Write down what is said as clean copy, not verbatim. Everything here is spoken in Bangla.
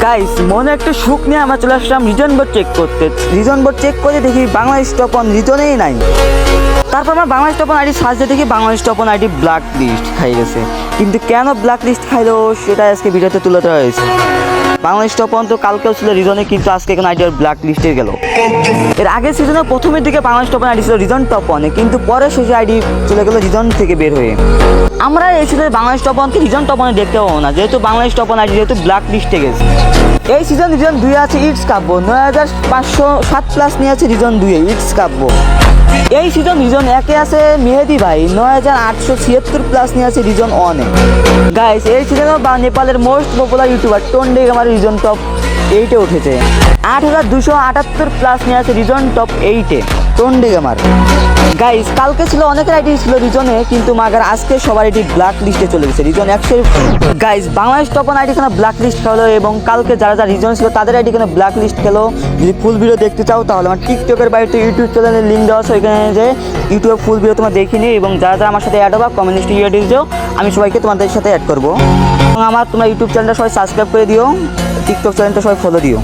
গাইস মনে একটা সুখ নিয়ে আমরা চলে আসলাম রিজন বোর্ড চেক করতে। রিজন বোর্ড চেক করে দেখি বাংলাদেশ টপ অন রিজনেই নাই। তারপর আমরা বাংলাদেশ টপ অন আইডি সার্চে দেখি বাংলাদেশ টপ অন আইডি ব্ল্যাক লিস্ট খাই গেছে। কিন্তু কেন ব্ল্যাক লিস্ট খাইলো সেটা আজকে ভিডিওতে তুলে ধরা হয়েছে। বাংলাদেশ টপ অন তো কালকেও ছিল রিজনে, কিন্তু আজকে এখন আইডিয়ার ব্ল্যাক লিস্টে গেল। এর আগের সিজনে প্রথমের দিকে বাংলাদেশ টপ অন আইডি ছিল রিজন টপ অনে, কিন্তু পরে শেষে আইডি চলে গেল রিজন থেকে বের হয়ে। আমরা এই সিজনে বাংলাদেশ টপ অনকে রিজন টপ অনে দেখতে পাবো না, যেহেতু বাংলাদেশ টপ অন আইডি যেহেতু ব্ল্যাক লিস্টে গেছে। এই সিজন রিজন 2 আছে ইটস কাব্য 9507+ নিয়ে আছে রিজন 2 ইটস কাব্য। এই সিজন রিজন 1 আছে মেহেদি ভাই 9876+ নিয়ে আছে রিজন 1 এ। গাইস এই সিজনে নেপালের মোস্ট পপুলার ইউটিউবার টন্ডে আমার রিজন টপ 8 এ উঠেছে। 8278+ নিয়ে আছে রিজন টপ 8 এ টন্ডে আমার। গাইস কালকে ছিল অনেকের আইডি ছিল রিজনে, কিন্তু মাগার আজকে সবার আইডি ব্ল্যাক লিস্টে চলে গেছে রিজন 100। গাইস বাংলাদেশ টপ অন আইডি কেন ব্ল্যাক লিস্ট খেলো, এবং কালকে যারা যারা রিজন ছিল তাদের আইডি কেন ব্ল্যাক লিস্ট খেলো। যদি ফুল ভিডিও দেখতে চাও তাহলে আমার টিকটকের বাড়িতে ইউটিউব চ্যানেলের লিঙ্ক দেওয়া আছে, ওইখানে যে ইউটিউবে ফুল ভিডিও তোমরা দেখে নিও। এবং যারা যারা আমার সাথে অ্যাড হবা কমিউনিটি ইউডিও দিও, আমি সবাইকে তোমাদের সাথে অ্যাড করবো। এবং আমার তোমরা ইউটিউব চ্যানেলটা সবাই সাবস্ক্রাইব করে দিও, টিকটক চ্যানেলটা সবাই ফলো দিও।